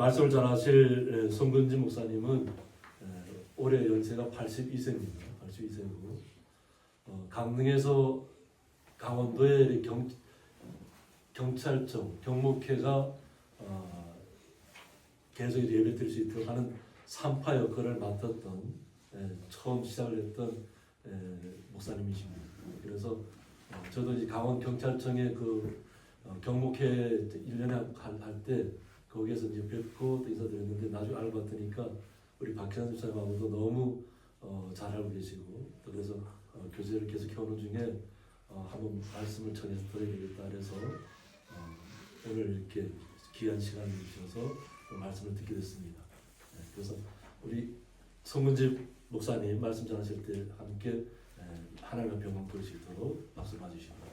말씀을 잘하실 송근지 목사님은 올해 연세가 82세입니다. 82세고 강릉에서 강원도의 경찰청 경목회가 계속 예배드릴 수 있도록 하는 산파 역할을 맡았던 처음 시작을 했던 목사님이십니다. 그래서 저도 이제 강원 경찰청의 그 경목회 1년에 할 때 거기에서 이제 뵙고 또 인사드렸는데 나중에 알고 봤더니까 우리 박현환 집사님하고도 너무 잘 알고 계시고 또 그래서 교제를 계속 해오는 중에 한번 말씀을 전해서 드려야 되겠다 그래서 오늘 이렇게 귀한 시간을 주셔서 말씀을 듣게 됐습니다. 그래서 우리 송근집 목사님 말씀 전하실 때 함께 하나님과 병원 볼 수 있도록 박수 봐주시기 바랍니다.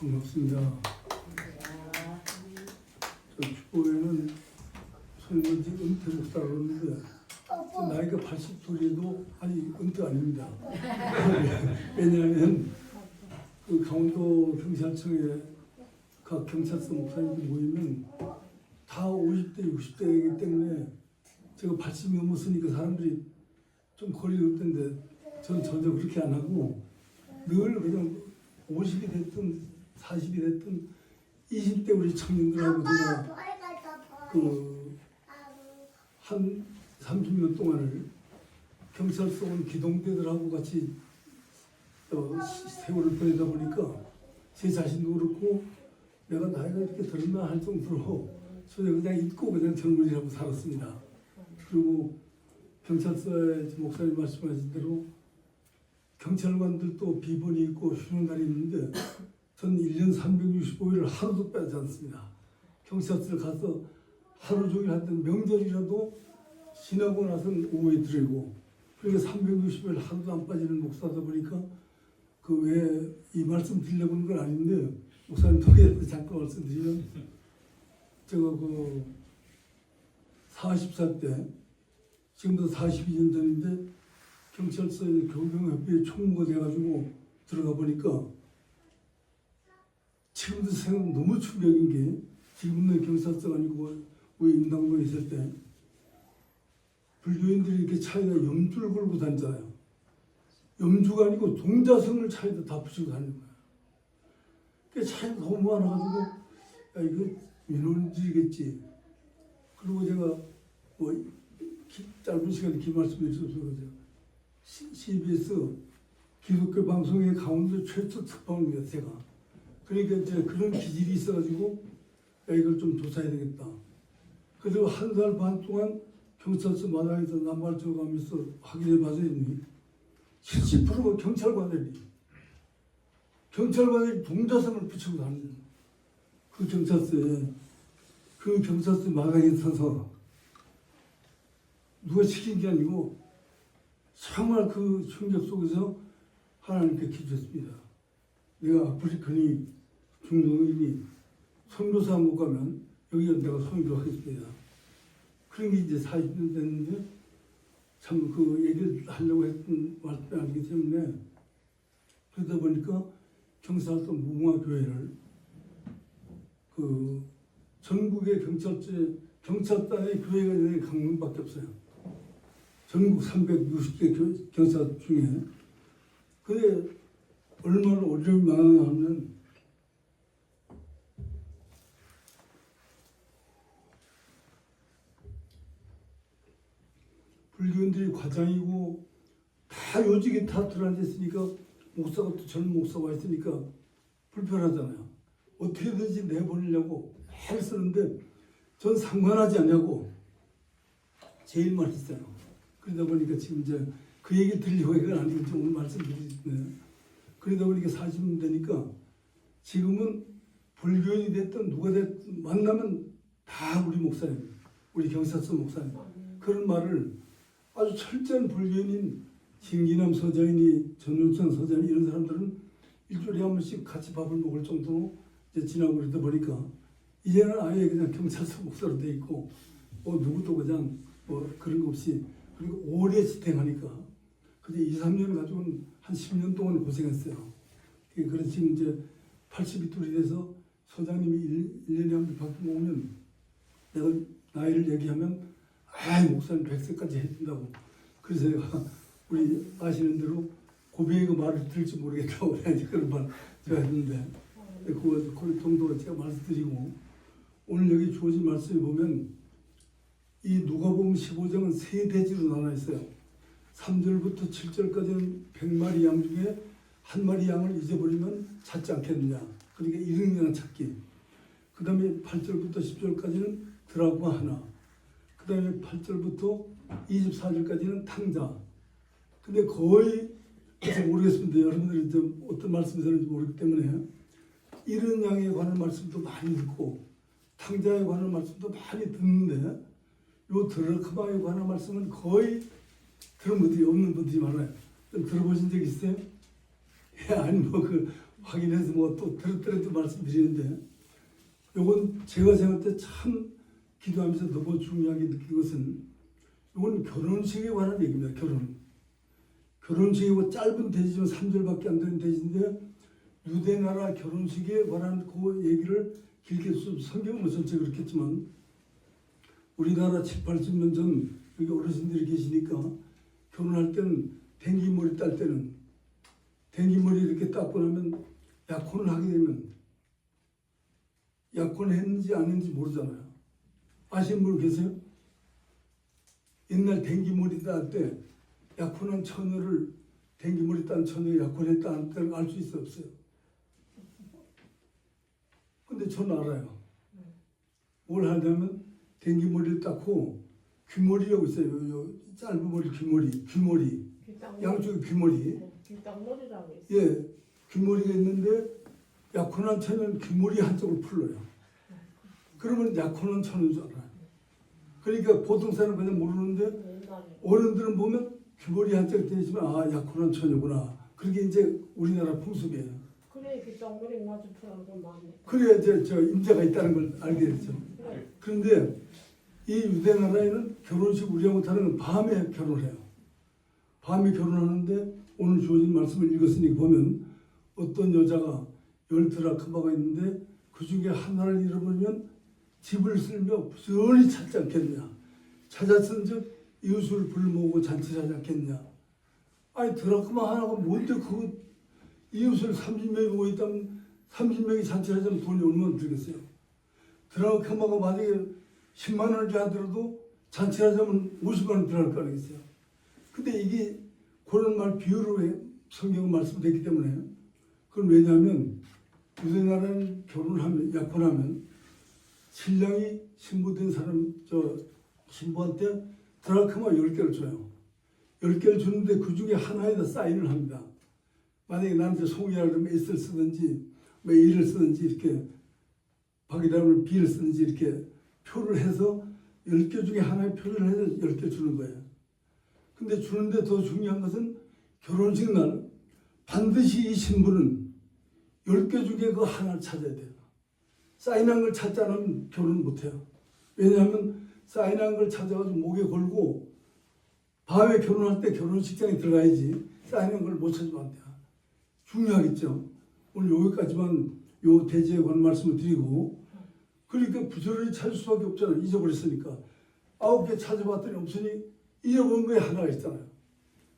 반갑습니다. 저 주보에는 송근집 은퇴 목사라고 하는데 나이가 82에도 아니 은퇴 아닙니다. 왜냐하면 그 강원도 경찰청에 각 경찰서 목사님들 모이면 다 50대, 60대이기 때문에 제가 80이 넘었으니까 사람들이 좀 거리가 없던데 저는 전혀 그렇게 안 하고 늘 그냥 50이 됐든 40이 됐든 20대 우리 청년들하고 제가 한 30년 동안을 경찰서 온 기동대들하고 같이 세월을 보내다 보니까 제 자신도 그렇고 내가 나이가 이렇게 들었나 할 정도로 저는 그냥 잊고 그냥 젊은이라고 살았습니다. 그리고 경찰서에 목사님 말씀하신 대로 경찰관들도 비번이 있고 쉬는 날이 있는데 저는 1년 365일을 하루도 빼지 않습니다. 경찰서를 가서 하루 종일 하던 명절이라도 지나고 나서는 오후에 드리고 그러니까 360일 하루도 안 빠지는 목사다 보니까 그 왜 이 말씀 드리려고 하는 건 아닌데 목사님 통해서 잠깐 말씀드리면 제가 그 40살 때 지금부터 42년 전인데 경찰서에 교병협의회 총무가 돼가지고 들어가 보니까 지금도 생각 너무 충격인 게 지금은 경찰서가 아니고 우리 인당동에 있을 때 불교인들이 이렇게 차에다 염주를 걸고 다니잖아요. 염주가 아니고 동자성을 차에다 다 붙이고 다니는 거예요. 그 차에 너무 많아가지고 야 이거 민원질이겠지. 그리고 제가 뭐 짧은 시간에 긴 말씀을 드려서 CBS 기독교 방송의 강원도 최초 특파원입니다. 제가. 그러니까 이제 그런 기질이 있어가지고 야 이걸 좀 조사해야 되겠다. 그래서 한 달 반 동안 경찰서 마당에서 남발적 가면서 확인해 봤더니 70%가 경찰관들이 동자성을 붙이고 다니는 그 경찰서에 그 경찰서 마당에 서서 누가 시킨 게 아니고 정말 그 충격 속에서 하나님께 기도했습니다. 내가 아프리카니 중동이니 선교사 못 가면 여기가 내가 선교하겠습니다. 그런 게 이제 40년 됐는데 참 그 얘기를 하려고 했던 말씀이 아니기 때문에 그러다 보니까 경찰서 무궁화교회를 그 전국의 경찰단의 교회가 강릉밖에 없어요. 전국 360개 경찰 중에. 근데 얼마나 어려움이 많았나 하면 불교인들이 과장이고 다 요직에 다 들어앉았으니까 목사가 또 젊은 목사가 와 있으니까 불편하잖아요. 어떻게든지 내보내려고 애를 쓰는데 전 상관하지 않냐고 제일만 했어요. 그러다 보니까 지금 이제 그 얘기 들리고 이건 아니고 오늘 말씀드리는데 그러다 보니까 40년 되니까 지금은 불교인이 됐든 누가 됐든 만나면 다 우리 목사님, 우리 경찰서 목사님 그런 말을 아주 철저한 불교인인 김기남 서장이니 전윤선 서장이 이런 사람들은 일주일에 한 번씩 같이 밥을 먹을 정도로 이제 지나고 그러다 보니까 이제는 아예 그냥 경찰서 목사로 돼 있고 뭐 누구도 그냥 뭐 그런 거 없이 그리고 오래 지탱하니까 근데 2, 3년 가지고는 한 10년 동안 고생했어요. 그래서 지금 이제 80이 둘이 돼서 소장님이 1년에 한 번 바뀌고 오면 내가 나이를 얘기하면 아이 목사님 100세까지 해준다고. 그래서 내가 우리 아시는 대로 고비의 그 말을 들을지 모르겠다고 그런 말 제가 했는데 그 정도로 제가 말씀드리고 오늘 여기 주어진 말씀에 보면 이 누가복음 15장은 세 대지로 나눠 있어요. 3절부터 7절까지는 100마리 양 중에 한 마리 양을 잊어버리면 찾지 않겠느냐. 그러니까 잃은 양 찾기. 그 다음에 8절부터 10절까지는 드라마 하나. 그 다음에 8절부터 24절까지는 탕자. 근데 거의 잘 모르겠습니다. 여러분들이 좀 어떤 말씀이 들는지 모르기 때문에 잃은 양에 관한 말씀도 많이 듣고 탕자에 관한 말씀도 많이 듣는데 요 드라크마에 관한 말씀은 거의 들은 분들이 없는 분들이 많아요. 좀 들어보신 적 있어요? 예, 아니 확인해서 또 들었더라도 말씀드리는데 요건 제가 생각할 때 참 기도하면서 너무 중요하게 느낀 것은 요건 결혼식에 관한 얘기입니다. 결혼식이고 짧은 대지지만 3절밖에 안 되는 대지인데 유대나라 결혼식에 관한 그 얘기를 길게 성경은 전체 그렇겠지만 우리나라 7, 80년 전 여기 어르신들이 계시니까 결혼할 때는 댕기머리 딸 때는 댕기머리 이렇게 닦고 나면 약혼을 하게 되면 약혼했는지 안 했는지 모르잖아요. 아시는 분 계세요? 옛날 댕기머리 딸 때 약혼한 처녀를 댕기머리 딴 처녀 약혼했다 안 했다를 알 수 있어 없어요? 근데 저는 알아요. 뭘 하냐면 댕기머리를 닦고 귀머리라고 있어요. 요 짧은 머리 귀머리 양쪽에 귀머리. 귀땅머리라고 있어요. 예, 귀머리가 있는데 약혼한 처녀는 귀머리 한쪽을 풀러요. 그러면 약혼한 처녀인 줄 알아요. 그러니까 보통 사람은 그냥 모르는데 옛날에 어른들은 보면 귀머리 한쪽 되지만 아 약혼한 처녀구나. 그게 이제 우리나라 풍습이에요. 그래 귀땅머리 맞은 사람도 많네. 그래야 저 임자가 있다는 걸 알게 되죠. 그래. 그런데 이 유대나라에는 결혼식 우리하고 다른 건 밤에 결혼해요. 밤에 결혼하는데 오늘 주어진 말씀을 읽었으니 보면 어떤 여자가 10드라크마가 있는데 그 중에 하나를 잃어버리면 집을 쓸며 부지런히 찾지 않겠느냐. 찾았은즉 이웃을 불모으고 잔치하지 않겠느냐. 아니 드라크마 하나가 뭔데 그거 이웃을 30명이 모여 있다면 30명이 잔치를 하자면 돈이 얼마나 들겠어요. 드라크마가 만약에 10만 원을 하더라도 잔치를 하자면 50만 원 들어갈 거 아니겠어요. 근데 이게 그런 말 비유로 성경 말씀됐기 때문에 그건 왜냐하면 유대나라는 결혼하면 약혼하면 신랑이 신부된 사람 신부한테 드라크마 10개를 줘요. 10개를 주는데 그 중에 하나에다 사인을 합니다. 만약에 나한테 송이라 그러면 S를 쓰든지 뭐 A를 쓰든지 이렇게 박이라면 B를 쓰든지 이렇게 표를 해서 10개 중에 하나의 표를 해서 10개 주는 거예요. 근데 주는데 더 중요한 것은 결혼식 날 반드시 이 신부는 10개 중에 그 하나를 찾아야 돼요. 사인한 걸 찾지 않으면 결혼 못해요. 왜냐하면 사인한 걸 찾아가지고 목에 걸고 밤에 결혼할 때 결혼식장에 들어가야지 사인한 걸 못 찾으면 안 돼요. 중요하겠죠. 오늘 여기까지만 요 대지에 관한 말씀을 드리고 그러니까 부지런히 찾을 수밖에 없잖아요. 잊어버렸으니까. 9개 찾아봤더니 없으니 잊어본 거에 하나가 있잖아요.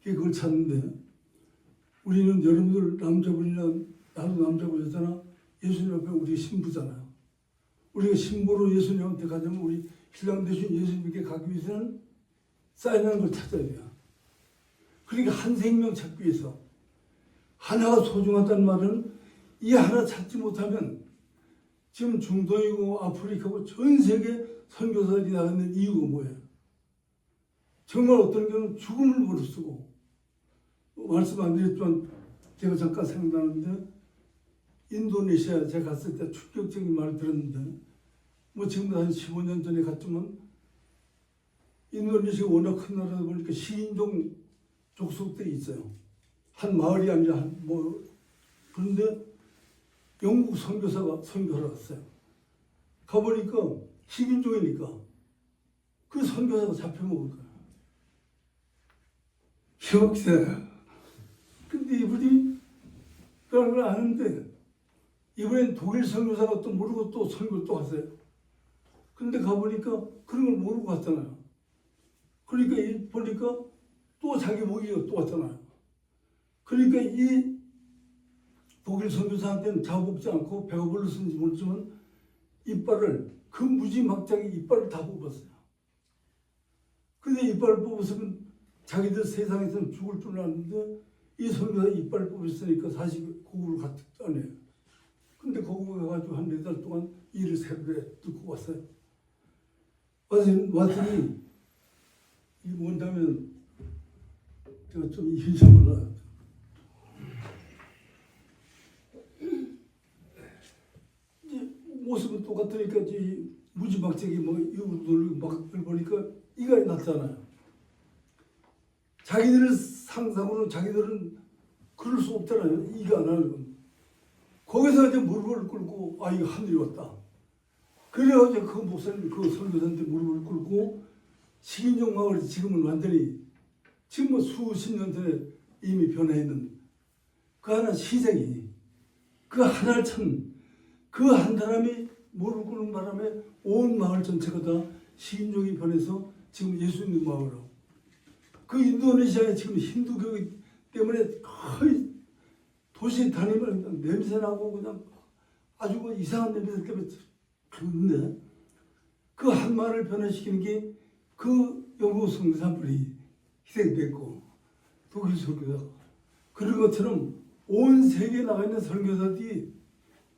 그걸 찾는데 우리는 여러분들 남자분이나 나도 남자분이잖아. 예수님 앞에 우리 신부잖아요. 우리가 신부로 예수님한테 가자면 우리 신랑 되신 예수님께 가기 위해서는 사인하는 걸 찾아야 돼요. 그러니까 한 생명 찾기 위해서 하나가 소중하다는 말은 이 하나 찾지 못하면 지금 중동이고 아프리카고 전 세계 선교사들이 나가는 이유가 뭐예요? 정말 어떤 경우는 죽음을 무릅쓰고 말씀 안 드렸지만 제가 잠깐 생각나는데 인도네시아 제가 갔을 때 충격적인 말을 들었는데 뭐 지금 한 15년 전에 갔지만 인도네시아가 워낙 큰 나라다 보니까 식인종 족속들이 있어요. 한 마을이 아니라 그런데 영국 선교사가 선교를 왔어요. 가보니까 식인종이니까 그 선교사가 잡혀먹은 거야. 기억세. 근데 이분이 그걸 아는데 이번엔 독일 선교사가 또 모르고 또 선교 또 갔어요. 근데 가보니까 그런 걸 모르고 갔잖아요. 그러니까 보니까 또 자기 모기가 또 왔잖아요. 그러니까 이 독일 선교사한테는 잡아먹지 않고 배가 불렀는지 모르지만 이빨을 그 무지막지하게 이빨을 다 뽑았어요. 근데 이빨을 뽑았으면 자기들 세상에서는 죽을 줄 알았는데 이 선교사 이빨을 뽑았으니까 사실 고국을 갔다네요. 근데 거기 가가지고 한 4달 동안 일을 새로 듣고 왔어요. 왔더니 이게 뭔다면 제가 좀 이해를 잘 몰라요. 모습은 똑같으니까 이 무지막지하게 뭐 이거 놀리고 막 보니까 이가 났잖아요. 자기들 상상으로 자기들은 그럴 수 없잖아요. 이가 안 하는 건. 거기서 이제 무릎을 꿇고 아 이거 하늘이 왔다. 그래가지고 그 목사님 그 선교사한테 무릎을 꿇고 식인종 마을이 지금은 완전히 지금 뭐 수십 년 전에 이미 변해있는 그 하나 시생이 그 하나를 참 그 한 사람이 무릎 꿇는 바람에 온 마을 전체가 다 식인종이 변해서 지금 예수 믿는 마을로 그 인도네시아에 지금 힌두교 때문에 거의 도시 다니면 냄새나고 그냥 아주 그 이상한 냄새 때문에 그런데 그 한 마을을 변화시키는 게 그 영국 선교사들이 희생됐고 독일 선교사 그런 것처럼 온 세계에 나가 있는 선교사들이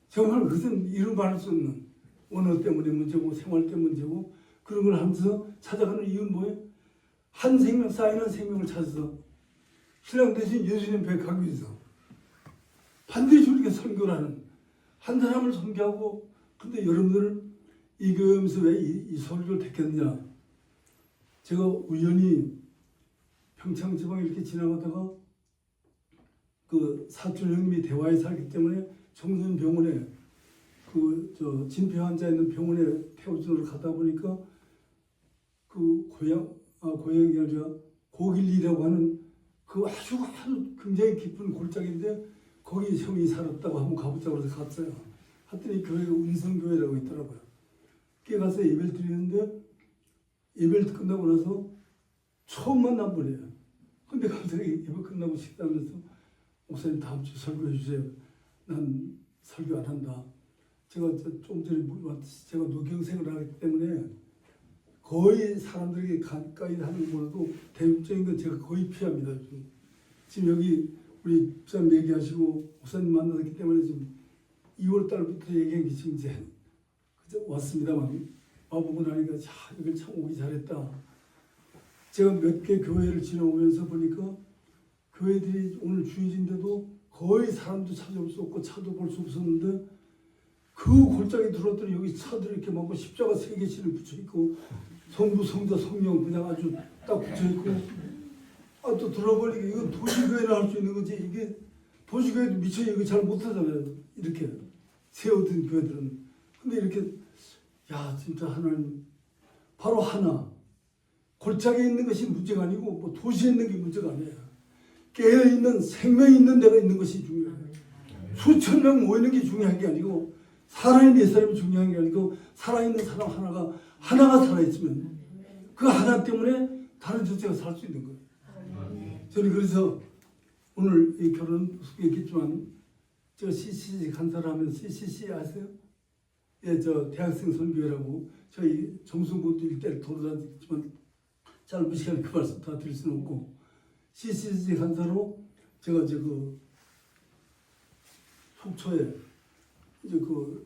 정말 그것은 이루 말할 수 없는 언어 때문에 문제고 생활 때문에 문제고 그런 걸 하면서 찾아가는 이유는 뭐예요? 한 생명 쌓이는 생명을 찾아서 신랑 대신 예수님 배 가기 위해서 반드시 우리가 선교를 하는 한 사람을 선교하고 근데 여러분들은 이 교회에서 왜 이 설교를 택했느냐 제가 우연히 평창 지방에 이렇게 지나가다가 그 사촌 형님이 대화에 살기 때문에 청소년병원에 그 진폐 환자 있는 병원에 태워주러 가다 보니까 그 고향이 아니라 고길리라고 하는 그 아주 굉장히 깊은 골짜기인데 거기 형이 살았다고 한번 가보자고 해서 갔어요. 하여튼 이 교회가 운성교회라고 있더라고요. 거기 가서 예배를 드리는데 예배를 끝나고 나서 처음 만난 분이에요. 근데 갑자기 예배 끝나고 식사하면서 목사님 다음 주 설교해 주세요. 난 설교 안 한다. 제가 좀 전에 제가 노경생을 하기 때문에 거의 사람들에게 가까이 하는 것보다도 대중적인 건 제가 거의 피합니다. 지금 여기 우리 목사님 얘기하시고 목사님 만났기 때문에 지금 2월 달부터 얘기한 게 지금 이제 왔습니다만 와보고 나니까 여기 참 오기 잘했다. 제가 몇 개 교회를 지나오면서 보니까 교회들이 오늘 주일인데도 거의 사람도 찾아올 수 없고 차도 볼 수 없었는데 그 골짜기 들어왔더니 여기 차들이 이렇게 많고 십자가 3개씩을 붙여있고 성부, 성자, 성령 그냥 아주 딱 붙여있고 또 들어보니까 이건 도시교회라 할 수 있는 거지 이게 도시교회도 미처 여기 잘 못하잖아요. 이렇게 세워둔 교회들은. 근데 이렇게 야 진짜 하나님 바로 하나 골짜기에 있는 것이 문제가 아니고 뭐 도시에 있는 게 문제가 아니에요. 깨어있는 생명이 있는 데가 있는 것이 중요해요. 수천 명 모이는 게 중요한 게 아니고 살아있는 몇 사람이 중요한 게 아니고 살아있는 사람 하나가 살아있으면 그 하나 때문에 다른 전체가 살 수 있는 거예요. 저는 그래서 오늘 이 결혼 얘기했지만 저 CCC 간사를 하면 CCC 아세요? 예, 저 대학생 선교회라고 저희 정수부도 일대를 돌아다녔지만 짧은 시간에 그 말씀 다 드릴 수는 없고 CCC 간사로 제가 이제 그 속초에 이제 그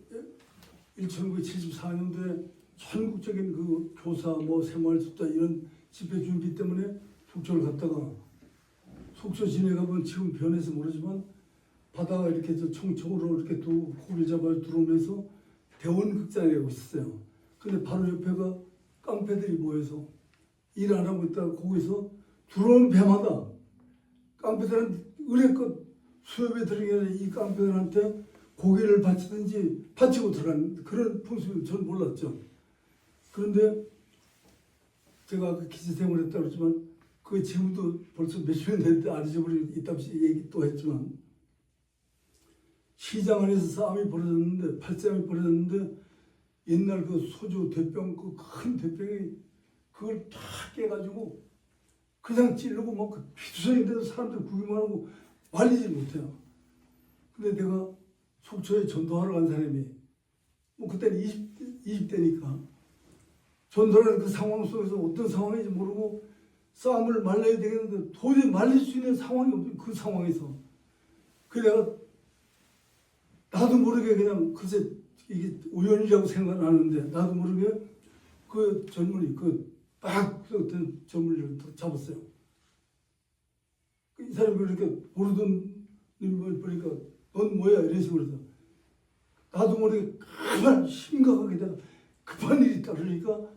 1974년도에 전국적인 그 교사 뭐 생활습자 이런 집회 준비 때문에 속초를 갔다가 속초 시내 가면 지금 변해서 모르지만 바다가 이렇게 저 총총으로 이렇게 고기를 잡아 들어오면서 대원극장이라고 있었어요. 근데 바로 옆에가 깡패들이 모여서 일 안 하고 있다가 거기서 들어오는 배마다 깡패들은 의뢰껏 수협에 들어가는 이 깡패들한테 고기를 바치든지 바치고 들어가는 그런 풍습을 저는 몰랐죠. 그런데 제가 아까 기자 생활을 했다고 그랬지만 그 지금도 벌써 몇십 년 됐는데 안 잊어버리고 이따시 얘기 또 했지만 시장 안에서 싸움이 벌어졌는데 팔싸움이 벌어졌는데 옛날 그 소주 대병 그 큰 대병이 그걸 다 깨가지고 그냥 찌르고 막 그 피투성인데도 사람들 구경만 하고 말리지 못해요. 근데 내가 속초에 전도하러 간 사람이 뭐 그때는 20대니까 전도하는 그 상황 속에서 어떤 상황인지 모르고 싸움을 말려야 되겠는데 도저히 말릴 수 있는 상황이 없는 그 상황에서 그 내가 나도 모르게 그냥 글쎄 이게 우연이라고 생각하는데 나도 모르게 그 젊은이 그딱 어떤 젊은이를 잡았어요. 이 사람이 그렇게 모르던 놈을 보니까 넌 뭐야 이런 식으로 해서 나도 모르게 가만 심각하게 내가 급한 일이 있다 그러니까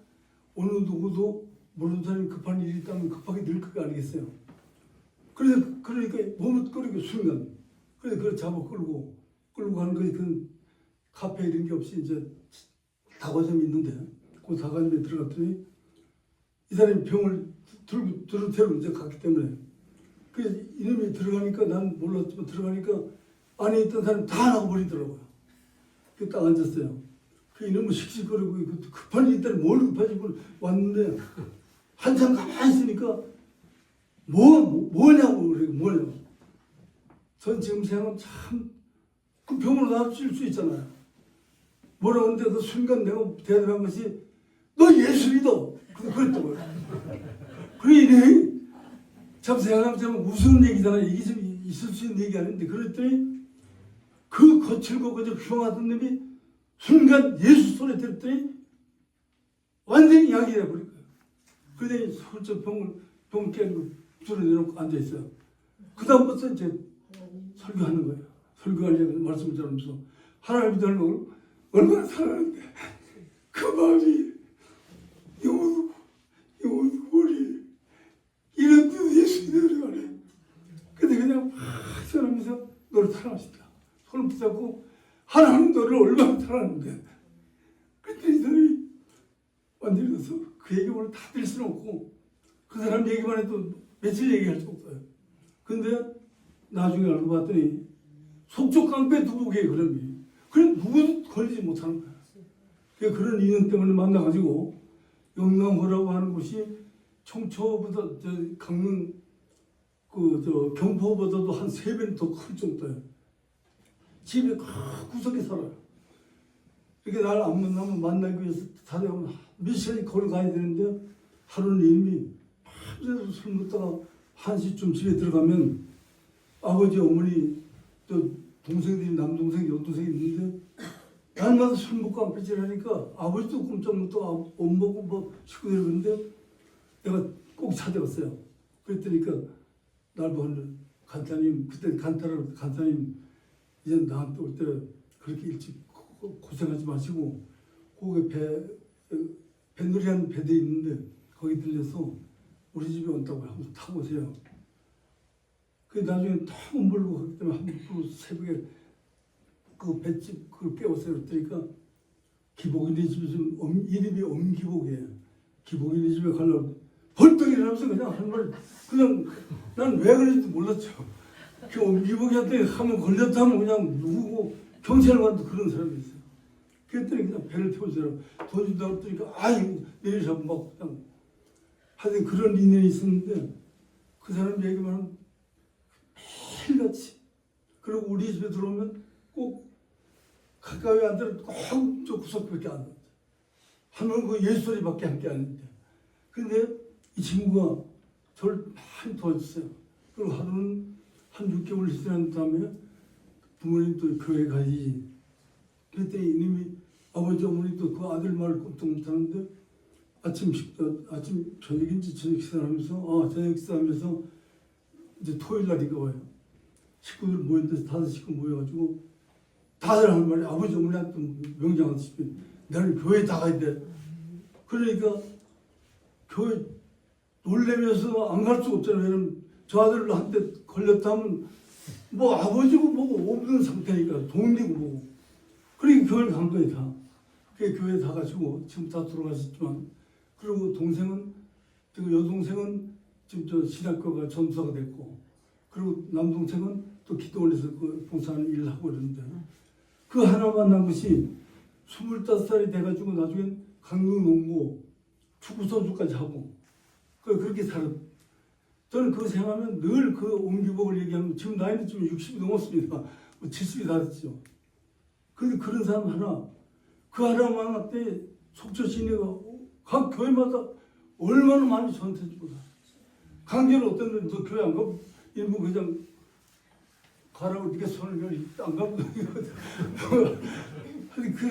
어느 누구도 모르는 사람이 급한 일이 있다면 급하게 늘 그거 아니겠어요. 그러니까 머뭇거리고 순간 그래서 그걸 잡아 끌고 가는 거지. 그 카페 이런 게 없이 이제 다과점이 있는데 그 다과점에 들어갔더니 이 사람이 병을 들어 이제 갔기 때문에 그래서 이놈이 들어가니까 난 몰랐지만 들어가니까 안에 있던 사람 다 나가버리더라고요. 그 딱 앉았어요. 그 이놈은 씩씩거리고 급한 일이 있다니 뭘 급하지 왔는데 한참 가만히 있으니까 뭐냐고 그래 뭐냐고. 전 지금 생각하면 참 그 병으로 납칠 수 있잖아요. 뭐라고 하는데 그 순간 내가 대답한 것이 너 예수 믿어. 그랬다고요. 그래 참 생각하면 무서운 얘기잖아. 이게 좀 있을 수 있는 얘기 아닌데 그랬더니 그 거칠고 그저 흉하던 놈이 순간 예수 소리 들었더니 완전히 약이 돼버린 거예요. 그러더니 슬쩍 병을 깨고 줄을 내놓고 앉아있어요. 그 다음부터 이제 설교하는 거예요. 설교하려고 말씀을 전하면서 하나님도 얼마나 사랑하는데 그 마음이 영원하고 우리 이런 뜻 예수 믿으려고 하네. 근데 그냥 막 전하면서 너를 사랑하신다. 손을 붙잡고 하나님 너를 얼마나 사랑하는데 그때 이 사람이 완전히 가서 그 얘기 오늘 다 들을 수는 없고 그 사람 얘기만 해도 며칠 얘기할 수 없어요. 근데 나중에 알고 봤더니 속초 깡패 두부게 그런 게 그래 누구도 걸리지 못하는 거야. 그런 인연 때문에 만나가지고 영남호라고 하는 곳이 청초보다 강릉 경포보다도 한 3배는 더 클 정도예요. 집에 구석에 살아요. 이렇게 날 안 만나면 만나기 위해서 다녀오면 몇 시간이 걸어가야 되는데 하루는 이미 밤새서 술 먹다가 1시쯤 집에 들어가면 아버지 어머니 또 동생들이 남동생 여동생이 있는데 날마다 술 먹고 안배질하니까 아버지도 꼼짝 못하고 엄마고 뭐 식구들이 그러는데 내가 꼭 찾아갔어요. 그랬더니까 날 보는 간사님 그때 간사님 이제 나한테 올 때 그렇게 일찍 고생하지 마시고 거기 배놀이하는 배대 있는데 거기 들려서 우리 집에 온다고 한번 타보세요. 그 나중에 너무 멀고 그렇기 때문에 한번 새벽에 그 뱃집 그걸 깨웠어요. 그러니까 기복이네 집이 좀 이름이 엄기복이에요. 기복이네 집에 가려고 벌떡 일어나면서 그냥 한 말 그냥 난 왜 그런지 몰랐죠. 그 엄기복이한테 하면 걸렸다 하면 그냥 누구고 경찰관도 그런 사람이 있어요. 그랬더니 그냥 배를 태워주더라고. 돈 준다고 그러니까 아이 내리셔 막 그냥 하여튼 그런 인연이 있었는데 그 사람 얘기만 하면 매일같이 그리고 우리 집에 들어오면 꼭 가까이 안 들어 꼭저 구석밖에 안 나요. 하면 그 예수 소리밖에 함께 안 했는데 근데 이 친구가 저를 많이 도와줬어요. 그리고 하루는 한 6개월 지난 다음에 부모님도 교회 가야지. 그랬더니 이놈이 아버지 어머니도 그 아들 말을 꼼짝 못하는데 아침 저녁인지 저녁 식사를 하면서 저녁 식사하면서 이제 토요일 날인가 봐요. 식구들 모였는데 5식구 모여가지고 다들 하는 말이 아버지 어머니한테 명장하듯이 나는 교회 다 가야 돼. 그러니까 교회 놀래면서 안 갈 수가 없잖아요. 왜냐면 저 아들한테 걸렸다면 뭐 아버지고 뭐고 없는 상태니까 돈이고 뭐고. 그러니까 교회를 간 거예요 다. 그 교회 다 가지고 지금 다 돌아가셨지만 그리고 동생은 지금 여동생은 지금 저 신학교가 전수사가 됐고 그리고 남동생은 또 기도원에서 그 봉사하는 일을 하고 그러는데 그 하나 만난 것이 25살이 돼가지고 나중엔 강릉 농구 축구 선수까지 하고 그렇게 살았. 저는 그거 생각하면 늘 그 옹기복을 얘기하면 지금 나이는 좀 60이 넘었습니다. 70이 다 됐죠. 그런데 그런 사람 하나 그 하나 만날 때 속초 시내가 각 교회마다 얼마나 많이 저한테 주고 강제로 어떤 데는 너 교회 안 가고 일부 그냥 가라고 이렇게 손을 안 가고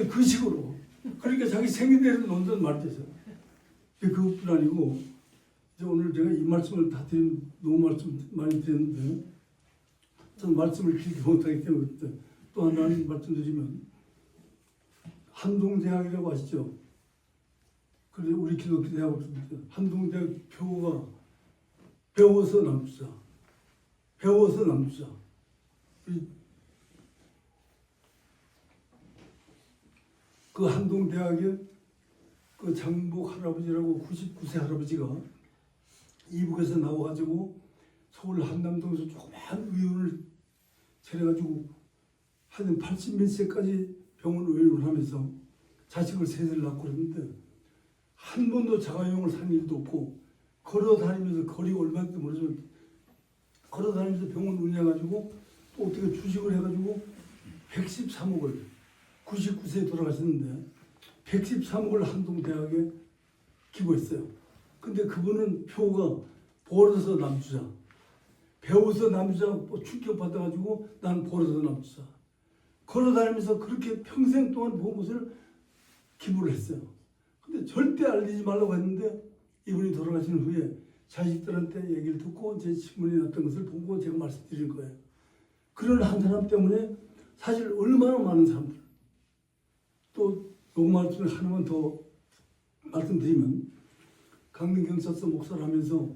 그 식으로 그러니까 자기 생긴 대로 논다는 말이죠. 그것뿐 아니고 이제 오늘 제가 이 말씀을 다 너무 말씀 많이 드렸는데 저는 말씀을 길게 못하기 때문에 또 하나는 말씀드리면 한동대학이라고 아시죠? 그래 우리 기독교 대학을 한동대학 표가 배워서 남주자, 배워서 남주자. 그 한동대학에 그 장복 할아버지라고 99세 할아버지가 이북에서 나와가지고 서울 한남동에서 조그만 의원을 차려가지고 한 80몇 세까지 병원 의원을 하면서 자식을 셋을 낳고 그랬는데 한 번도 자가용을 산 일도 없고 걸어다니면서 거리가 얼마인지 모르지만 걸어다니면서 병원 운영해가지고 또 어떻게 주식을 해가지고 113억을 99세에 돌아가셨는데 113억을 한동대학에 기부했어요. 근데 그분은 표가 벌어서 남주자, 배워서 남주자 충격받아가지고 난 벌어서 남주자. 걸어다니면서 그렇게 평생 동안 본 것을 기부를 했어요. 근데 절대 알리지 말라고 했는데 이분이 돌아가신 후에 자식들한테 얘기를 듣고 제 신문에 났던 것을 보고 제가 말씀드릴 거예요. 그런 한 사람 때문에 사실 얼마나 많은 사람들 또 요 말씀을 하나만 더 말씀드리면 강릉경찰서 목사를 하면서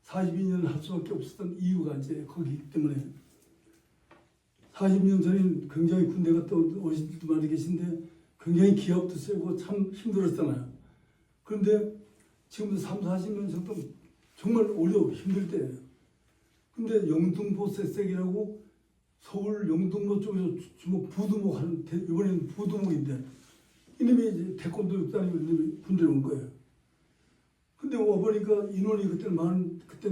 42년을 할 수밖에 없었던 이유가 이제 거기 때문에 40년 전에 굉장히 군대 갔다 오신 분도 많이 계신데 굉장히 기합도 세고 참 힘들었잖아요. 그런데 지금도 3, 40년 정도 정말 어려워 힘들 때예요. 근데 영등포 새색이라고 서울 영등포 쪽에서 주목 부두목 하는 이번에는 부두목인데 이놈이 이제 태권도 다니고 이놈이 군대에 온 거예요. 근데 와보니까 인원이 그때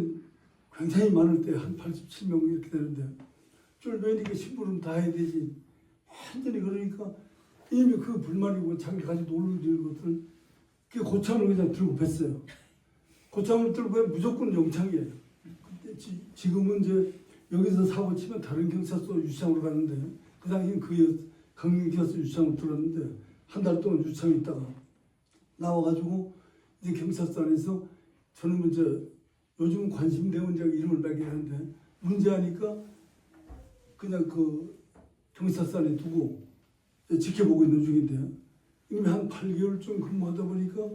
굉장히 많을 때 한 87명 이렇게 되는데 쫄면이니까 심부름 다 해야 되지. 완전히 그러니까 이미 그 불만이고 자기 가지고 놀는 것들 그 고참을 그냥 들고 뱄어요. 고참을 들고 무조건 영창이에요. 지금은 이제 여기서 사고 치면 다른 경찰서 유치장으로 갔는데 그 당시엔 그 강릉경찰서 유치장으로 들었는데 한 달 동안 유치장에 있다가 나와가지고 이제 경찰서 안에서 저는 이제 요즘 관심대원자가 이름을 매겨야 하는데 문제하니까 그냥 그 경찰서 안에 두고 지켜보고 있는 중인데 이미 한 8개월쯤 근무하다 보니까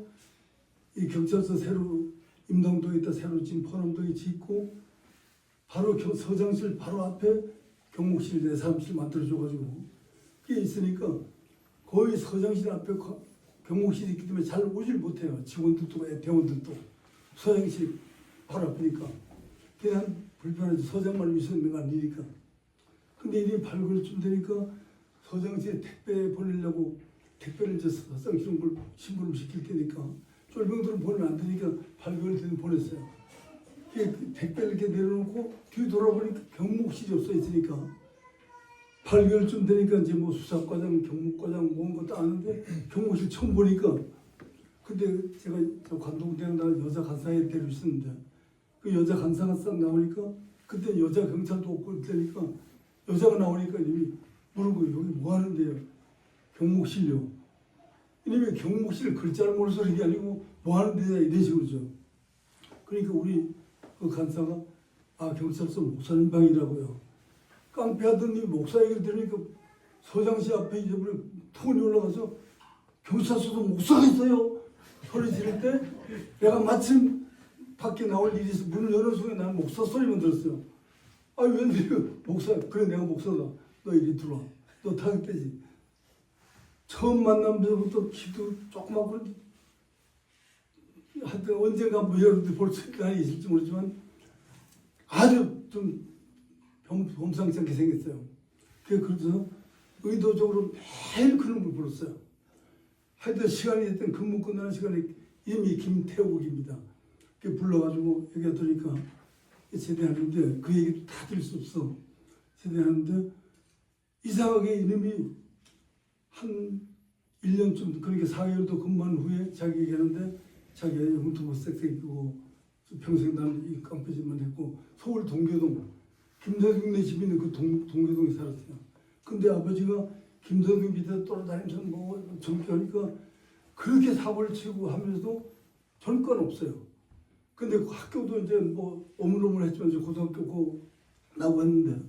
이 경찰서 새로 임당동에 있다 새로 지금 포남동에 짓고 바로 서장실 바로 앞에 경목실 내 사무실 만들어줘가지고 그게 있으니까 거의 서장실 앞에 경목실이 있기 때문에 잘 오질 못해요. 직원들도 대원들도 서장실 바로 앞이니까 그냥 불편하지. 서장만 있는 거 아니니까. 근데 이게 8개월쯤 되니까 서장실에 택배 보내려고 택배를 이제 서장실을 심부름 시킬 테니까 쫄병들은 보내면 안 되니까 8개월 전에 보냈어요. 택배를 이렇게 내려놓고 뒤 돌아보니까 경목실이 없어 있으니까 8개월쯤 되니까 이제 뭐 수사과장, 경무과장 뭐 것도 아는데 경무실 처음 보니까 근데 제가 저 관동대학 나간 여자 간사에 데리고 있었는데 그 여자 간사가 싹 나오니까 그때 여자 경찰도 없고 그러니까 여자가 나오니까 이미 물어보고 여기 뭐 하는데요? 경목실요. 이놈이 경목실 글자를 모르서 그런 게 아니고 뭐 하는데냐 이런 식으로죠. 그러니까 우리 그 간사가 아 경찰서 목사님 방이라고요. 깡패하던 이 목사 얘기를 들으니까 서장시 앞에 이제 톤이 올라가서 경찰서도 목사가 있어요. 소리 지를 때 내가 마침 밖에 나올 일이 있어 문을 여는 순간 나는 목사 소리만 들었어요. 아 웬일이야 목사 그래 내가 목사다. 너 이리 들어와. 너 타격되지. 처음 만나면서부터 키도 조그맣고 하여튼 언젠가 뭐 여러분들 볼 수 있을지 모르지만 아주 좀 범상치 않게 생겼어요. 그래서 의도적으로 매일 그놈을 불렀어요. 하여튼 시간이 됐던 근무 끝나는 시간에 이미 김태욱입니다. 불러가지고 얘기 들으니까 제대하는데 그 얘기도 다 들을 수 없어. 제대하는데 이상하게 이놈이 한 1년쯤 그러니까 4개월도 근무한 후에 자기 얘기하는데 자기가 흉터고 섹색이고 평생 나는 이 깡패짓만 했고 서울 동교동 김선중네 집 있는 그 동교동에 살았어요. 근데 아버지가 김선중 밑에 돌아다니면서 뭐 정기하니까 그렇게 사고를 치고 하면서도 전권 없어요. 근데 그 학교도 이제 뭐 오물오물했지만 이제 고등학교 고 나왔는데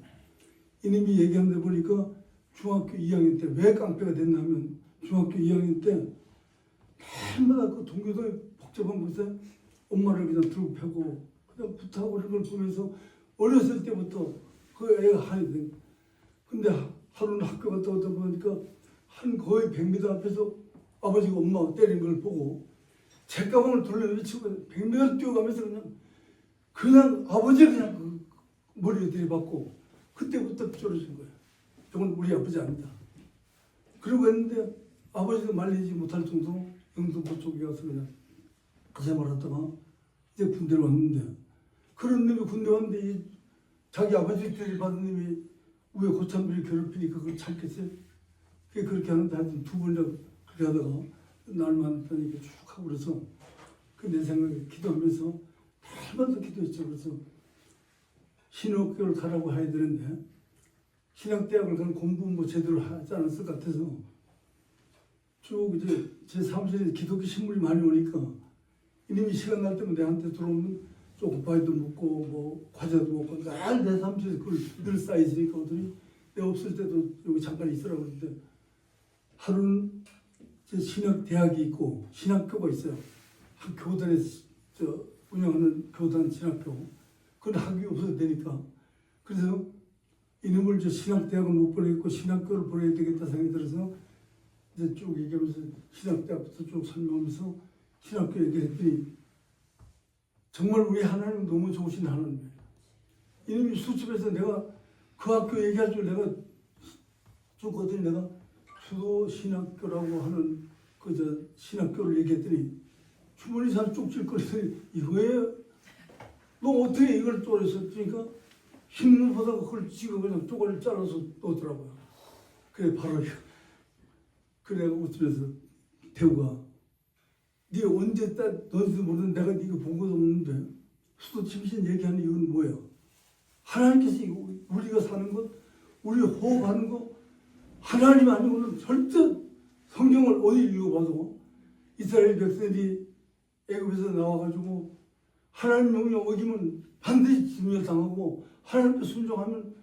이놈이 얘기하는 데 보니까 중학교 2학년 때 왜 깡패가 됐냐면 중학교 2학년 때 날마다 그 동교동에 복잡한 곳에 엄마를 그냥 들고 패고 그냥 부탁하고 이런 걸 보면서 어렸을 때부터 그 애가 한이 된. 근데 하루는 학교 갔다 오다 보니까 한 거의 100m 앞에서 아버지가 엄마 때리는 걸 보고 제 가방을 돌려치고 100m를 뛰어가면서 그냥 아버지를 그냥 그 머리에 들이받고 그때부터 쫄아진 거예요. 저건 우리 아버지 아니다. 그러고 했는데 아버지도 말리지 못할 정도로 영등포 쪽에 가서 그냥 그 생활하다가 이제 군대로 왔는데 그런 놈이 군대 왔는데 이 자기 아버지 들이받은 놈이 왜 고참들이 괴롭히니까 그걸 참겠어요? 그렇게 하는데 하여튼 2번이나 그렇게 하다가 날만 다니까 쭉 하고 그래서 그 내 생각에 기도하면서 날마다 기도했죠. 그래서 신학교를 가라고 해야 되는데 신학대학을 가는 공부 뭐 제대로 하지 않았을 것 같아서 쭉 이제 제 사무실에 기독교 신문이 많이 오니까 이놈이 시간 날 때면 내한테 들어오면 초코파이도 먹고 뭐 과자도 먹고 날 내 사무실에 그걸 늘 쌓여있으니까 오더니 내가 없을 때도 여기 잠깐 있으라고 그러는데 하루는 제 신학대학이 있고 신학교가 있어요. 한 교단에서 운영하는 교단 신학교. 그건 학위 없어도 되니까. 그래서 이놈을 신학대학을 못 보내겠고 신학교를 보내야 되겠다 생각이 들어서 이제 쭉 얘기하면서 신학대학부터 쭉 설명하면서 신학교 얘기했더니 정말 우리 하나님 너무 좋으신 하나님이에요. 이놈이 수첩에서 내가 그 학교 얘기할 줄 내가 줬거든요. 내가 수도 신학교라고 하는 그 신학교를 얘기했더니 주머니 살 쪽질거리더니 이거에 너 어떻게 이걸 쪼개서 그러니까 흰눈 보다가 그걸 지금 그냥 쪼가리를 잘라서 넣더라고요. 그래 바로 그래 웃으면서 태우가 네 언제 너희도 모르는 내가 네가 본 것도 없는데 수도 침신 얘기하는 이유는 뭐야? 하나님께서 우리가 사는 것, 우리 호흡하는 것 하나님 아니고는 절대 성경을 어디 읽어봐도 이스라엘 백성들이 애굽에서 나와가지고 하나님 명령 어기면 반드시 진멸당하고 하나님께 순종하면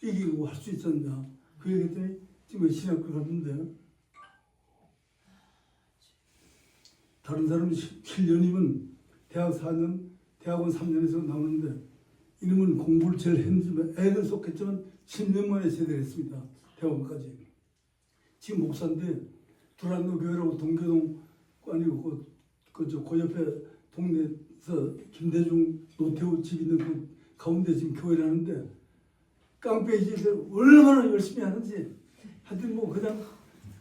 이기고 할 수 있었냐. 그 얘기했더니 지금 신학교 갔는데 다른 사람은 7년이면 대학 4년, 대학원 3년에서 나오는데 이놈은 공부를 제일 했지만 애는 속했지만 10년 만에 제대를 했습니다. 대학원까지. 지금 목사인데 두란노 교회라고 동교동 아니고 그 옆에 동네에서 김대중 노태우 집 있는 그 가운데 지금 교회를 하는데 깡패짓을 얼마나 열심히 하는지 하여튼 뭐 그냥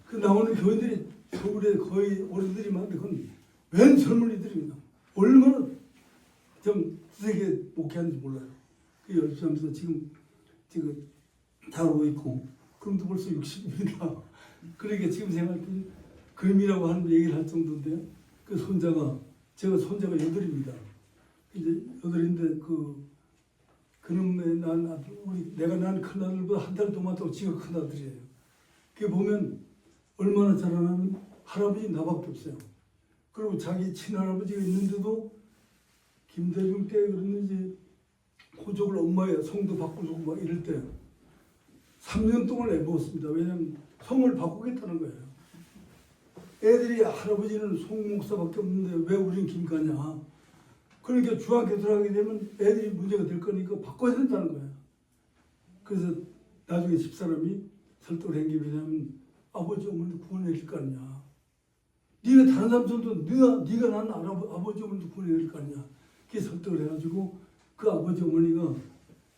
그 나오는 교인들이 서울에 거의 어른들이 많은데 그건 웬 젊은이들입니다. 얼마나 좀 세게 목회하는지 몰라요. 그 열심히 하면서 지금 다루고 있고 그럼도 벌써 60입니다. 그러니까 지금 생각하면 그림이라고 하는 얘기를 할 정도인데 그 손자가 제가 손자가 8입니다. 이제 8인데 그놈의 내가 난 큰 아들보다 한 달 더 많다고 지가 큰 아들이에요. 그게 보면 얼마나 잘하냐면 할아버지 나밖에 없어요. 그리고 자기 친할아버지가 있는데도 김대중 때 그랬는지 호적을 엄마의 성도 바꾸고 막 이럴 때 3년 동안 애먹었습니다. 왜냐하면 성을 바꾸겠다는 거예요. 애들이 할아버지는 송 목사밖에 없는데 왜 우린 김가냐. 그러니까 중학교 들어가게 되면 애들이 문제가 될 거니까 바꿔야 된다는 거예요. 그래서 나중에 집사람이 설득을 한 게 왜냐면 아버지 어머니 구원해 줄 거 아니냐. 네가 다른 사람 손도 네가 난 아버지 어머니도 구원해 줄 거 아니냐. 그게 설득을 해가지고 그 아버지 어머니가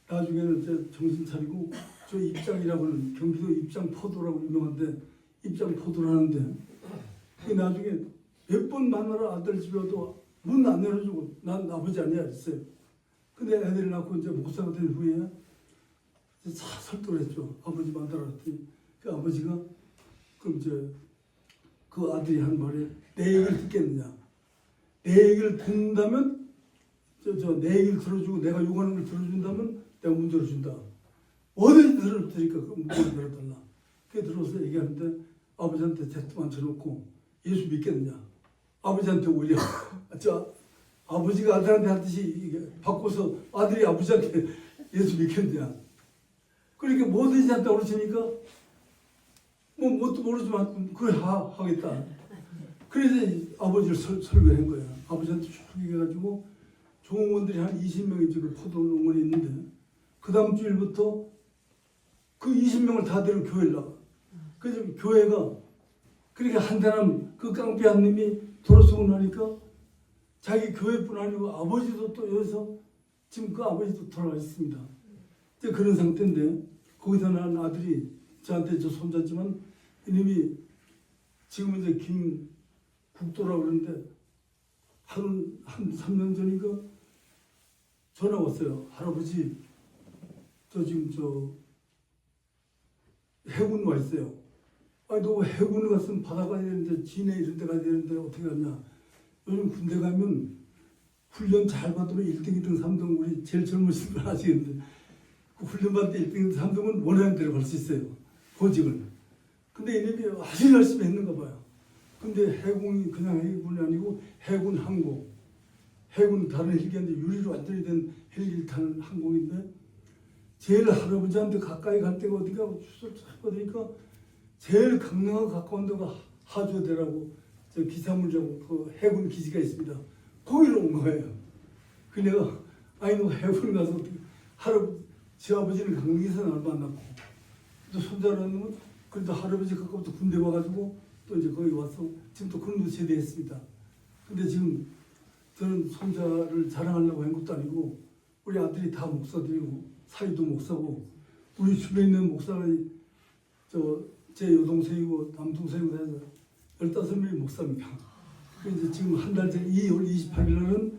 나중에는 이제 정신 차리고 저 입장이라고는 경기도 입장포도라고 유명한데 입장포도를 하는데 그 나중에 몇 번 만나러 아들 집에 와도 문 안 열어주고 난 아버지 아니야 했어요. 근데 애들이 낳고 이제 목사가 된 후에 차 설득을 했죠. 아버지 만나러 갔더니 그 아버지가 그럼 이제 그 아들이 한 말에 내 얘기를 듣겠느냐. 내 얘기를 듣는다면 내 얘기를 들어주고 내가 요구하는 걸 들어준다면 내가 문 열어준다. 어디서 들어주니까 그 문을 열어달라. 그게 들어서 얘기하는데 아버지한테 대투만 쳐놓고 예수 믿겠느냐. 아버지한테 오히려 아버지가 아들한테 하듯이 바꿔서 아들이 아버지한테 예수 믿겠느냐. 그러니까 뭐든지 한다 그러시니까 뭐 뭣도 모르지만 그래 하겠다. 그래서 아버지를 설교한 거야. 아버지한테 쭉 얘기해가지고 종업원들이 한 20명이 지금 포도농원에 있는데 그 다음 주일부터 그 20명을 다 데리고 교회를 나가. 그래서 교회가 그렇게 한 사람 그 깡패 한 놈이 돌아서고 나니까 자기 교회뿐 아니고 아버지도 또 여기서 지금 그 아버지도 돌아가 있습니다. 그런 상태인데 거기서 난 아들이 저한테 저 손자지만 이놈이 지금 이제 김국도라고 그러는데 한 3년 전인가 전화 왔어요. 할아버지 저 지금 해군 와 있어요. 아니 너 해군을 갔으면 바다 가야 되는데 진해 이런 데 가야 되는데 어떻게 갔냐. 요즘 군대 가면 훈련 잘 받으면 1등, 2등, 3등 우리 제일 젊으신 분 아시겠는데 그 훈련 받을 때 1등, 3등은 원하는 대로 갈 수 있어요. 보직을. 근데 이놈이 아주 열심히 했는가 봐요. 근데 해군이 그냥 해군이 아니고 해군 항공. 해군 다른 헬기인데 유리로 완전히 된 헬기를 타는 항공인데 제일 할아버지한테 가까이 갈 데가 어디가 보니까 제일 강릉하고 가까운 데가 하조대라고 저 기사물장 그 해군 기지가 있습니다. 거기로 온 거예요. 그 내가 아니 너 해군 가서 제 아버지는 강릉에서 나를 만났고 또 손자라는 그래도 할아버지 가까부터 군대 와가지고 또 이제 거기 와서 지금 또 군도 제대했습니다. 근데 지금 저는 손자를 자랑하려고 한 것도 아니고 우리 아들이 다 목사들이고 사위도 목사고 우리 주변에 있는 목사가 제 여동생이고 남동생이고 해서 15명이 목사입니다. 이제 지금 한 달 전 2월 28일 날은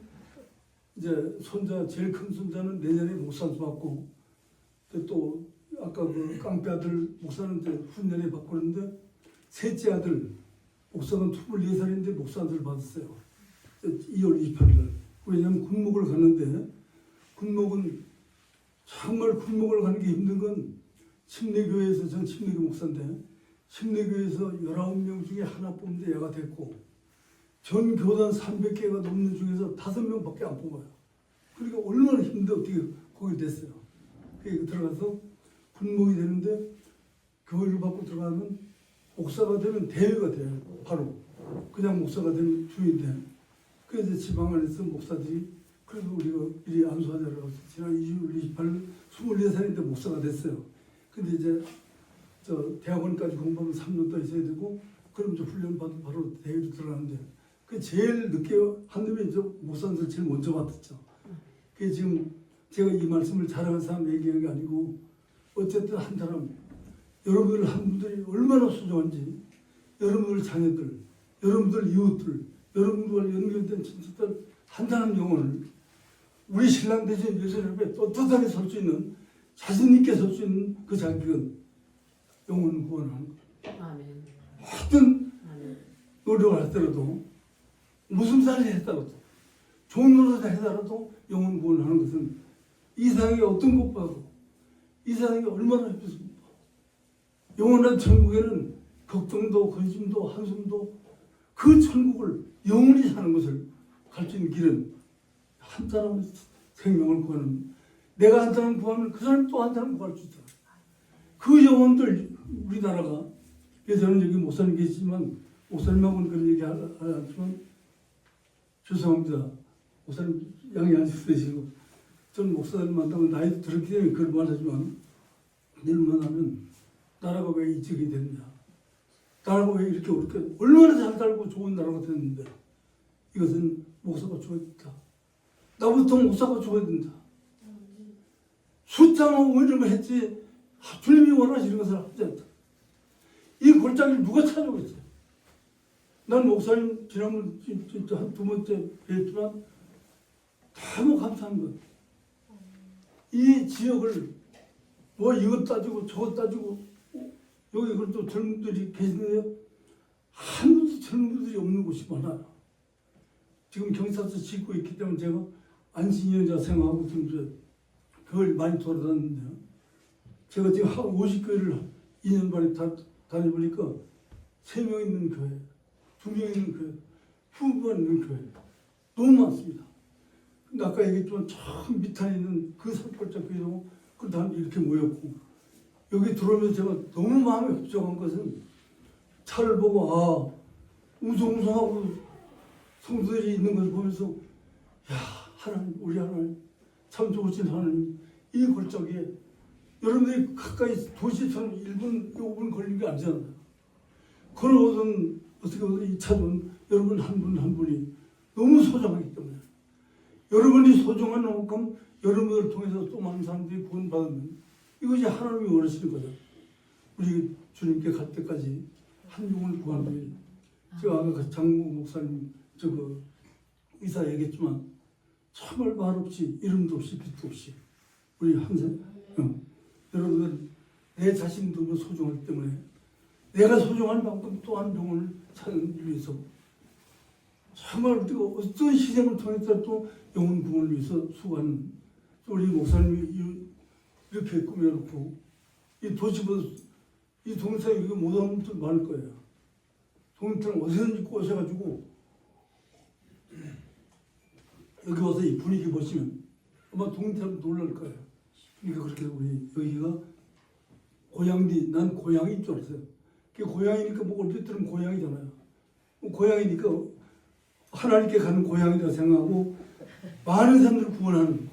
이제 손자 제일 큰 손자는 내년에 목사도 받고 또 아까 그 깡패 아들 목사는 이제 훈련에 바꾸는데 셋째 아들 목사는 24살인데 목사를 받았어요. 2월 28일 날. 왜냐하면 군목을 가는데 군목은 정말 군목을 가는 게 힘든 건 침례교회에서 전 침례교 목사인데 침례교회에서 19명 중에 하나 뽑는데 얘가 됐고 전 교단 300개가 넘는 중에서 5명밖에 안 뽑아요. 그러니까 얼마나 힘든데 어떻게 거기 됐어요. 그래서 들어가서 군목이 되는데 교회를 받고 들어가면 목사가 되면 대회가 돼요. 바로 그냥 목사가 되면 주인데 그래서 지방 안에서 목사들이 그래도 우리가 이리 안수하자라고 지난 2월 28일 24살인데 목사가 됐어요. 근데 이제 대학원까지 공부하면 3년 더 있어야 되고 그럼 이제 훈련 받고 바로 대회로 들어가는데 그 제일 늦게 한 놈이 이제 목사님들 제일 먼저 받았죠. 그게 지금 제가 이 말씀을 잘하는 사람 얘기하는 게 아니고 어쨌든 한 사람 여러분들 한 분들이 얼마나 소중한지 여러분들 자녀들, 여러분들 이웃들, 여러분들과 연결된 친척들 한 사람 영혼을 우리 신랑 대신 예수 앞에 떳떳하게 설 수 있는 자신 있게 설 수 있는 그 자격은 영혼 구원하는 것. 아멘. 어떤 노력을 하더라도 무슨 살을 했더라도 좋은 노릇을 하더라도 영혼 구원하는 것은 이 세상에 어떤 것보다도 이 세상에 얼마나 힘들습니까? 영원한 천국에는 걱정도 근심도 한숨도 그 천국을 영원히 사는 것을 갈 수 있는 길은 한 사람의 생명을 구하는 내가 한 사람 구하면 그 사람 또 한 사람 구할 수 있다. 그 영혼들 우리나라가 저는 여기 목사님 계시지만 목사님하고는 그런 얘기 하지 않지만 죄송합니다. 목사님 양이 안 쓰시고 저는 목사님 만나면 나이도 들었기 때문에 그런 말 하지만 늘 만나면 나라가 왜 이쪽이 됐냐. 나라가 왜 이렇게 얼마나 잘 살고 좋은 나라가 됐는데 이것은 목사가 줘야 된다. 나부터 목사가 줘야 된다. 숫자만 이름을 했지 주님이 원하시는 것을 하지 않다. 이 골짜기를 누가 찾아오겠어요? 난 목사님 지난번 진짜 한 2번째 뵀지만 너무 감사한 것. 이 지역을 뭐 이것 따지고 저것 따지고 여기 그래도 젊은들이 계시는데요. 한 분도 젊은들이 없는 곳이 많아요. 지금 경찰서 짓고 있기 때문에 제가 안신여자 생활하고 좀 그걸 많이 돌아다녔는데요. 제가 지금 한 50교회를 2년 반에 다녀보니까 3명 있는 교회, 2명 있는 교회, 후보가 있는 교회 너무 많습니다. 근데 아까 얘기했지만 참 밑에 있는 그 산골짜 교회도 그 다음에 이렇게 모였고 여기 들어오면서 제가 너무 마음에 흡족한 것은 차를 보고 아 웅성웅성하고 성도들이 있는 것을 보면서 야 하나님 우리 하나님 참 좋으신 하나님 이 골짜기에 여러분들이 가까이 도시처럼 1분 5분 걸리는 게 아니잖아요. 걸어오든 어떻게 오든 이 차든 여러분 한 분 한 분이 너무 소중하기 때문에 여러분이 소중한 만큼 여러분을 통해서 또 많은 사람들이 구원받으면 이것이 하나님이 원하시는 거죠. 우리 주님께 갈 때까지 한 영혼을 구하는 거예요. 제가 아까 장모 목사님 저거 의사 얘기했지만 정말 말 없이 이름도 없이 빛도 없이 우리 한생 여러분들 내 자신도 너무 소중하기 때문에 내가 소중한 만큼 또 한 영혼을 찾기 위해서 정말 우리가 어떤 희생을 통해서도 영혼 구원을 위해서 수고하는 우리 목사님이 이렇게 꾸며놓고 이 도시보다 이 동영상에 이거 못 오는 분들 많을 거예요. 동영상 어디서든지 꼬셔가지고 여기 와서 이 분위기 보시면 아마 동영상 놀랄 거예요. 그러니까 그렇게 우리 여기가 고향이 난 고향인 줄 알았어요. 그게 고향이니까 뭐 얼핏 들으면 고향이잖아요. 고향이니까 하나님께 가는 고향이라 생각하고 많은 사람들을 구원하는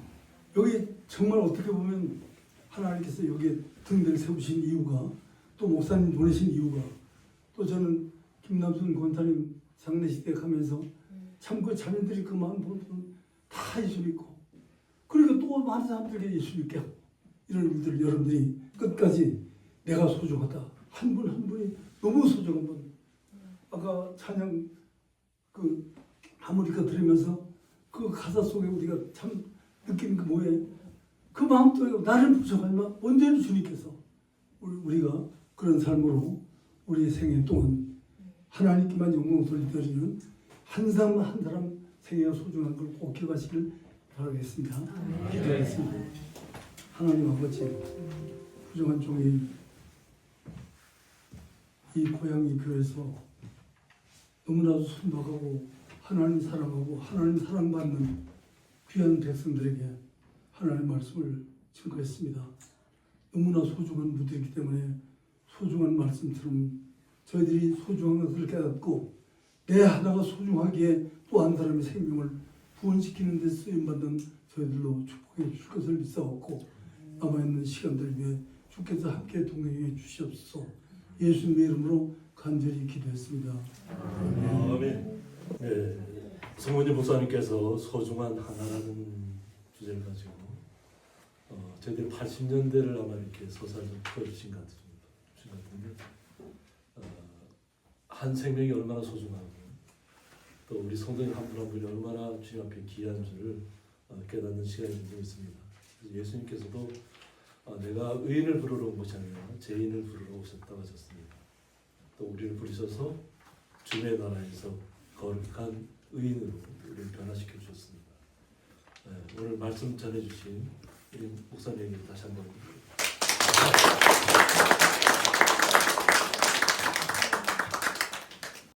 여기 정말 어떻게 보면 하나님께서 여기에 등대를 세우신 이유가 또 목사님 보내신 이유가 또 저는 김남순 권사님 장례식 때 가면서 참 그 자녀들이 그 마음 보면 다 예수 믿고 그러니까 또 많은 사람들에게 예수 믿게 하고 이런 일들 여러분들이 끝까지 내가 소중하다 한 분 한 분이 너무 소중한 분 아까 찬양 그 하모니카 들으면서 그 가사 속에 우리가 참 느끼는 게 뭐예요? 그 마음도 나를 부족하지만 언제는 주님께서 우리가 그런 삶으로 우리 생애 동안 하나님께만 영광 돌려드리는 한 사람 한 사람 생애가 소중한 걸 꼭 기억하시길 바라겠습니다. 기도하겠습니다. 하나님 아버지 부정한 종이 이 고향이 교회에서 너무나도 순박하고 하나님 사랑하고 하나님 사랑받는 귀한 백성들에게 하나님의 말씀을 증거했습니다. 너무나 소중한 무대이기 때문에 소중한 말씀처럼 저희들이 소중한 것을 깨닫고 내 하나가 소중하기에 또 한 사람의 생명을 구원시키는 데 쓰임받는 저희들로 축복해 주실 것을 믿사옵고 남아있는 시간들 위해 주께서 함께 동행해 주시옵소서. 예수님의 이름으로 간절히 기도했습니다. 아멘. 네, 성문희 목사님께서 소중한 하나라는 주제를 가지고 저희들이 80년대를 아마 이렇게 서사를 좀 풀어주신 것 같은데 한 생명이 얼마나 소중하고 또 우리 성도님 한 분 한 분이 얼마나 주님 앞에 귀한 줄을 깨닫는 시간이 되고 있습니다. 예수님께서도 내가 의인을 부르러 온 것이 아니라 죄인을 부르러 오셨다고 하셨습니다. 또 우리를 부르셔서 주님의 나라에서 거룩한 의인으로 우리를 변화시켜 주셨습니다. 오늘 말씀 전해주신 우리 목사님에게 다시 한번